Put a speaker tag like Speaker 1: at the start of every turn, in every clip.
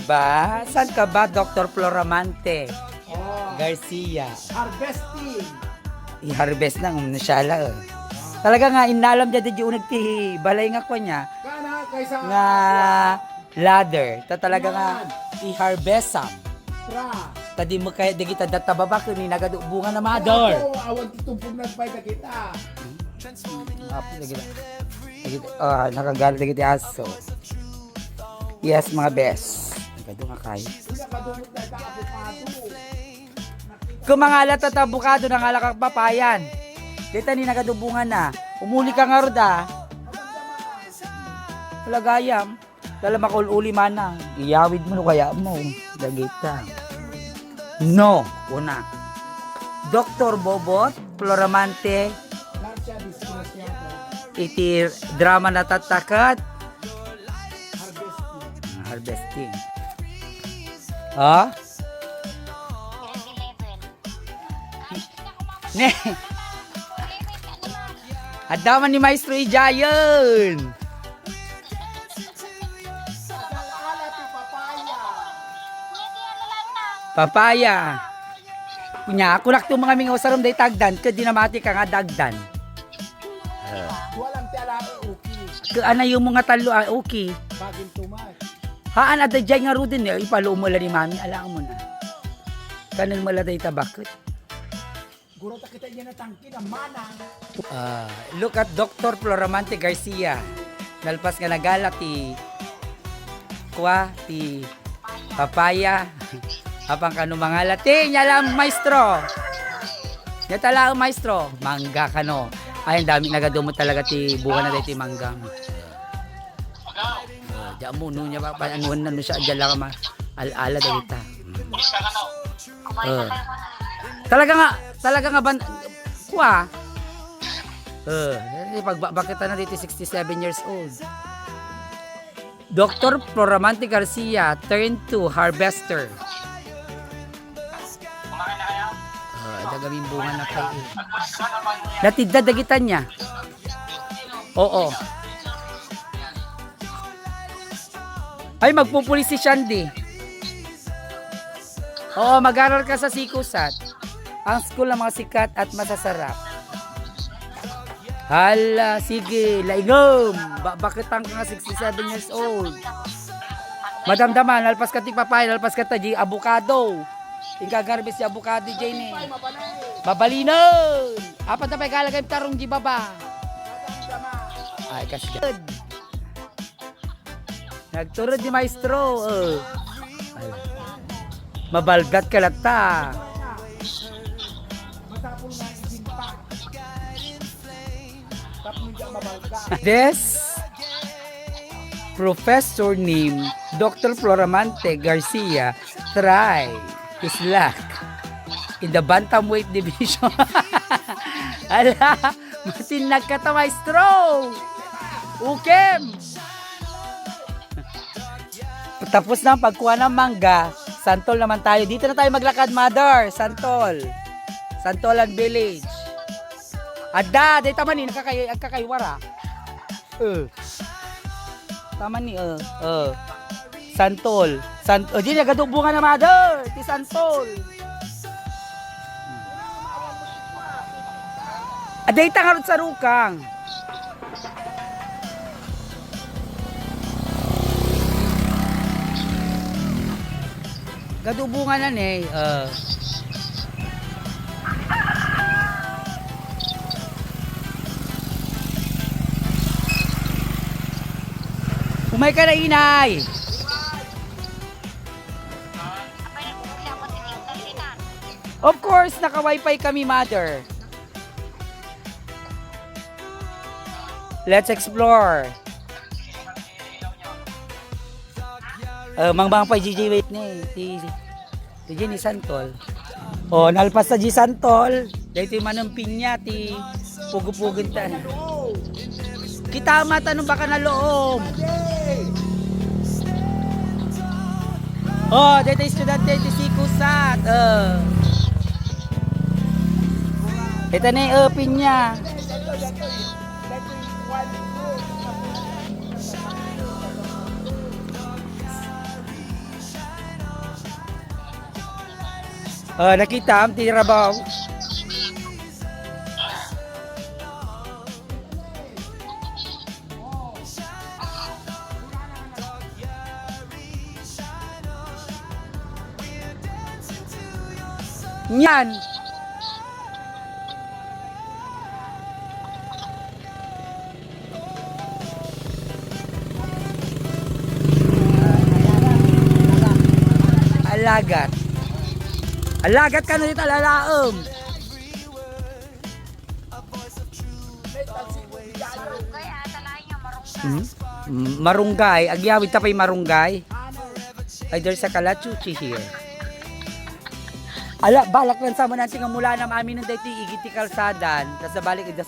Speaker 1: ba? Saan ka ba, Dr. Floramante Garcia?
Speaker 2: Harvesting.
Speaker 1: I-harvest na ng nasyala. Talaga nga, inalam niya din yung nagti balay nga ko niya.
Speaker 2: Kana kaysa
Speaker 1: Nga ladder. Talaga nga, i-harvest sam.
Speaker 2: tra.
Speaker 1: Tadi mo kaya di kita datababa ko ni nagadubungan na mador.
Speaker 2: Ako, awan titumpog na pay kita.
Speaker 1: Nakagalit na kita aso. Yes, mga best. Nagado nga kayo.
Speaker 2: Pinakadumot na ita abukado.
Speaker 1: Kung mga alat at abukado ng alakak papayan. Dito ni nagadubungan na. Umuli ka nga roda. Wala gayam. Lala makul uli manang. Iyawid mo no kaya mo. Dagita. No. Una. Dr. Bobot Floramante
Speaker 2: Lahat siya disgrasya ko.
Speaker 1: iti drama na tatakat.
Speaker 2: Harvesting.
Speaker 1: Harvesting. Ha? Ne. Adaman ni Maestro Ijayon.
Speaker 2: Alaala ti papaya.
Speaker 1: Papaya. Kunya, ako lakto mga mingaw saram day tagdan, kadi namati ka nga dagdan.
Speaker 2: Walang ti alaala uki.
Speaker 1: Kaana yung mga talo, okay.
Speaker 2: Baging tumas.
Speaker 1: Haan at dyan nga rudin, ipalo mo ni mami, alam mo na. Kanan mo day tabakot.
Speaker 2: Guro ta kita niya na tangki na manang.
Speaker 1: Look at Dr. Floramante Garcia. Nalpas nga nagala ti papaya. Apang kano mga lati, nyalam maestro. Nyatala maestro, mangga kano. Ay, ang dami nagadumot talaga ti buwan na ti manggang. Diyan mo, niya ba, anuan na siya, diyan lang al-ala da kita. Talaga nga ban kuha. Pagbakita na dito 67 years old. Dr. Floramante Garcia turned to harvester. Dagawin bunga na kayo. Natidadagitan niya. Oo. Ay, magpupulis si Shandy. Oo, mag-aral ka sa Sikusat. Ang school ng mga sikat at masasarap. Hala, sige, laigom. Bakit ang ka 67 years old? Madamdaman, alpas ka ti papay, alpas ka ta di abukado. Ingagarbis si abukado Jane. Babalinon. Apat na pa ikalagay tarong di baba. Ay, kasi good. Nagturod di maestro. Mabalgat ka lata.
Speaker 2: Matapon na isimpa. Tapos niya mabalga.
Speaker 1: This professor named Dr. Floramante Garcia try his luck in the bantamweight division. Ala, masinag ka ta maestro. Ukem. Tapos na ang pagkuha ng mangga, Santol naman tayo. Dito na tayo maglakad, mother. Santol. Santolan Village. Ada, dito tama ni nakakaywara. Tama ni Santol. Di nagadubungan na mother. Ti Santol. Aday tangarot sa rukang. Gadubungan na ni. Umay ka na inay. Of course, naka-wifi kami, mother. Let's explore. Mangbang pa GJ wait ni ti ni Santol. Oh, nalpas sa G Santol. Dito manamping niya ti pugupugan ta. Kita mata nung baka na loob. Oh, dito estudyante ti Sikusat. Ito na yung open niya. Nakita am tirabaw. Yan. Alagat. Alagat ka na dito, lalaom. Marunggay. Agyawid ta pa'y marunggay. Ay, there's a kalachuchi here. Ala, balak lang sa mo natin nga mula na amin ng dati igiti kalsadan. Tapos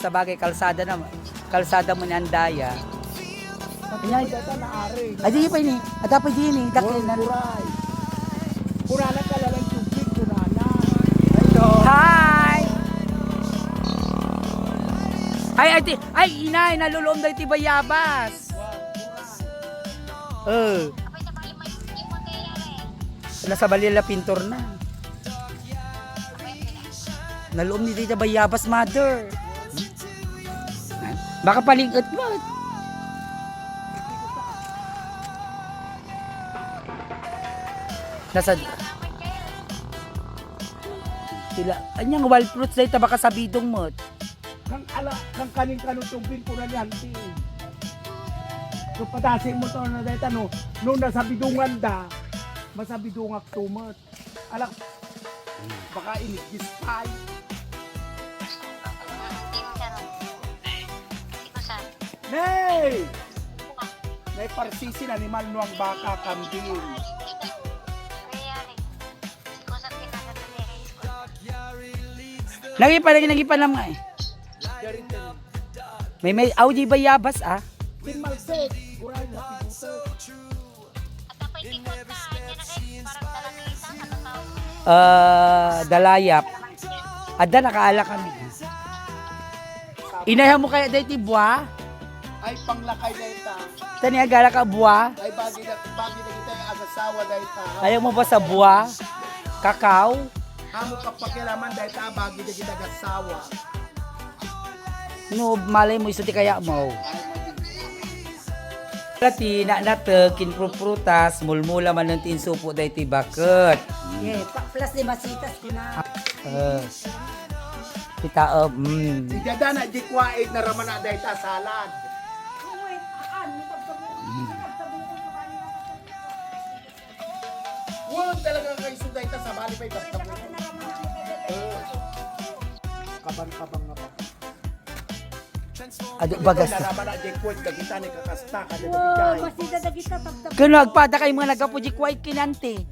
Speaker 1: sa bagay kalsada mo ni Andaya.
Speaker 2: Kanya data na ari.
Speaker 1: Ay, di pa ini. At dapat di ini. Dakil na.
Speaker 2: Kuray. Kurana ka lang tubig, kurana.
Speaker 1: Hi! Ay, inay, nalulom dahi ti bayabas. Nasa balila pintor na. Nalulom ni ti bayabas, mother. Baka palingot mo. Nasa sila anyang wild fruits dahil tabaka sa bidong mo.
Speaker 2: Kang kaning kanutubig ko na yan, ti. So patasin mo to na dahil no, nung nasa bidungan da, masabidungak tumot. Alak, baka inigispay. Nay! Nay parsisi na ni Manuang baka kambing.
Speaker 1: Nagipan naman eh. May audio bayabas ah.
Speaker 2: Sin malsek, kuray na
Speaker 1: Dalayap. Ada nakaala kami. Inayha mo kaya dahil ti buwa?
Speaker 2: ay panglakay na ita.
Speaker 1: Tani agala ka buwa?
Speaker 2: Ay bagi na kita yung agasawa na ita.
Speaker 1: Ayaw mo ba sa buwa? Kakao?
Speaker 2: Amo kapakilaman dahil ta bagi na kita agasawa.
Speaker 1: No, malay mo isuti kaya mo. Lati na kin prutas mulmula man ng tinsupo dahil ti bakit.
Speaker 3: Yeah, plus 5 sitas ko na.
Speaker 1: Kita
Speaker 2: Si Dada na jikwait na raman na dahil ta salad. Huwag talaga kayo suday ta sa bali pa ibasta mo. Kabang-kabang nga pa.
Speaker 1: ado bagas.
Speaker 2: Naraman na jikwait kagita ni kakasta kada
Speaker 3: Wow,
Speaker 2: nabigay.
Speaker 3: masida na kita tabtab.
Speaker 1: Kuno agpada kay mga nagapuji kwait kinante.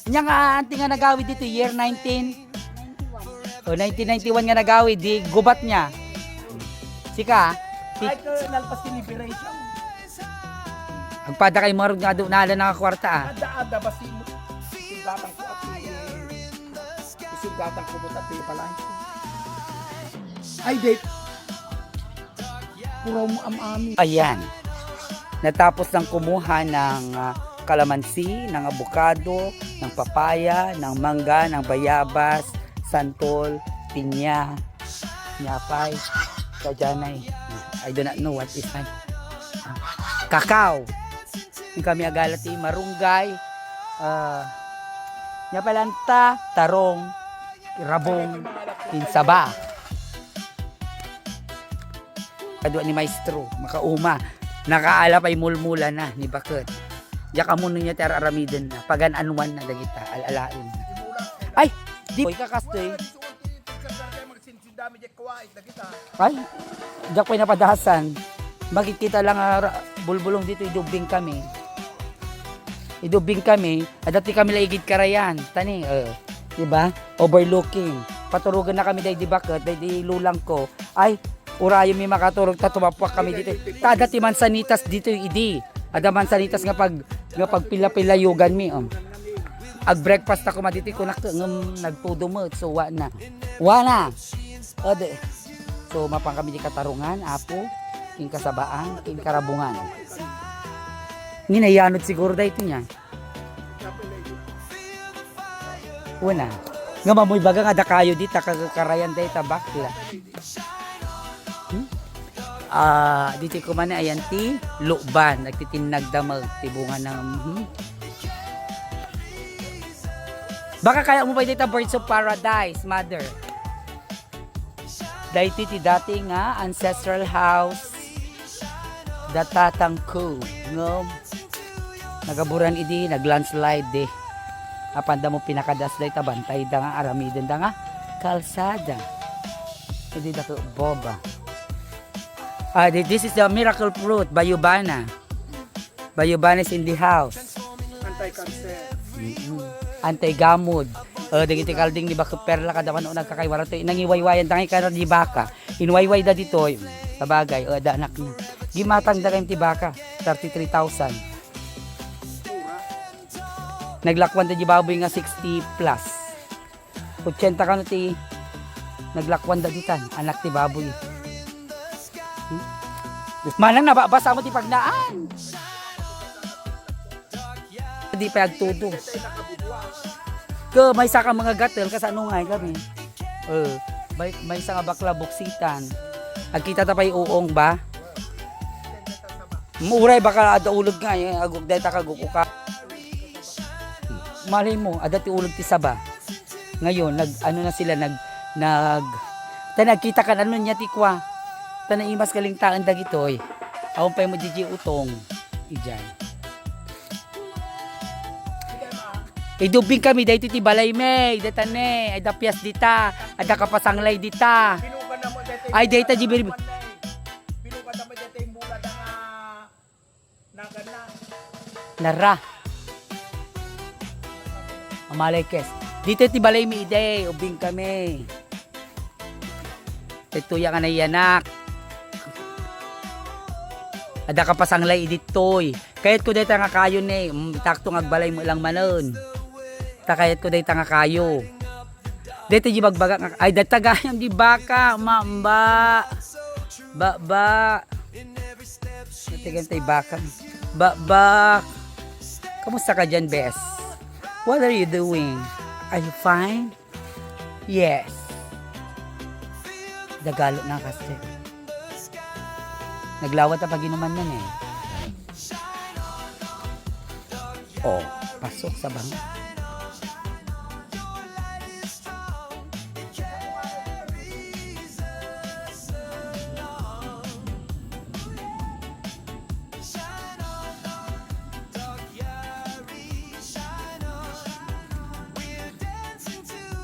Speaker 1: Nya nga anti nga nagawid dito year 19.
Speaker 3: 91.
Speaker 1: O 1991 nga nagawid di gubat niya. Sika.
Speaker 2: Ay ko nalpas ni liberation.
Speaker 1: Agpada kay marog nga do nala nakakwarta ah.
Speaker 2: Ada ba si sugatang ko at sugatang ko butat ti pala. Ay date. Puro mo am-ami.
Speaker 1: Ayan. Natapos ng kumuha ng kalamansi, ng abukado, ng papaya, ng mangga, ng bayabas, santol, pinya, nyapay, kajanay. I do not know what is that. Kakao. Yung kami agalati, marunggay, nyapalanta, tarong, rabong, pinsaba. Kadwa ni maestro, makauma. Nakaalap ay mulmula na ni bakit. Yaka mo niya tara aramiden na. Pagan-anuan na dagita, alalain. Ay, di koy kakastoy. Ay, diyak ko'y napadahasan. Bakit kita lang bulbulong dito, idubing kami. Idubing kami, adati kami laigid karayan. Tani, diba? Overlooking. Paturugan na kami dahil di bakit, dahil di lulang ko. Ay, urayo may makaturog ta tumapwak kami dito. Adati mansanitas dito yung idi. Ada mansanitas nga pag pila-pilayugan mi. Ag breakfast ako maditi ko nagpudo mo. So wa na. Ode. So mapang kami di katarungan, apo, king kasabaan, king karabungan. Nginayanod siguro dahito niya. Una. Nga mamoy baga nga da kayo dito kagkarayan dito bakla. Dito ko man ayan ti luban nagtitinag damag tibungan ng Baka kaya mo ba dito Birds of Paradise, mother? Dito ti dati nga ancestral house datatang ko ngom nagaburan idi naglandslide de apanda mo pinakadas day tabantay da nga aramiden da nga kalsada idi da ko boba this is the miracle fruit bayubana is in the house
Speaker 2: Anti-cancer.
Speaker 1: anti-gamod dagiti kalding ni baka perla kada man nagkakaywara to nangiwaywayan tangi kana di baka inwayway da dito sa bagay da anak na gimatang da kayong tibaka 33,000 naglakwan da di baboy nga 60 plus 80 kano ti naglakwan da ditan anak ti baboy manang nababasa mo ti pagnaan di pa agtudo may isa ka mga gatel kasanungay kami may isa nga bakla buksitan agkita tapay uong ba muuray baka ada ulog nga agog data kagukuka malay mo ada ti ulog ti saba ngayon na sila nagkita kan ano niya ti kwa tanaimas kalingtaan dagitoy awon pay mo jiji utong ijay idubing kami dahito ti balay may datane ay da pias dita ada kapasanglay dita
Speaker 2: Binukan na mo dito.
Speaker 1: ay data jibir
Speaker 2: Binukan na mo dito yung mula na nga nagana.
Speaker 1: Lara. Amalay kes. Dito ti balay mi ide, ubing kami. Tetuya ka na yanak. Ada ka pasanglay iditoy. Kayat ko dito nga kayo ni, takto ngagbalay mo lang manon. Takayat ko dito nga kayo. Dito di bagbaga nga, ay datagayam di baka, mamba. Ba. Natigantay baka. Ba. Kamusta ka dyan, Bes? What are you doing? Are you fine? Yes. Dagalo na kasi. Naglawat na pag-inuman nun eh. Oh, pasok sa bang.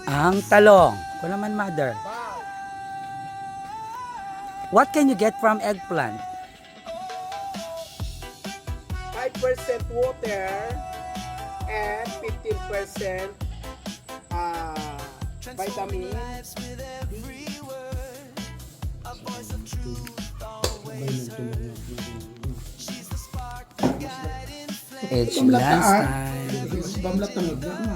Speaker 1: Ang talong. Kung naman, mother. What can you get from eggplant?
Speaker 2: 5% water and 15% vitamins.
Speaker 1: Eggplant style.
Speaker 4: Bamlat na magla na.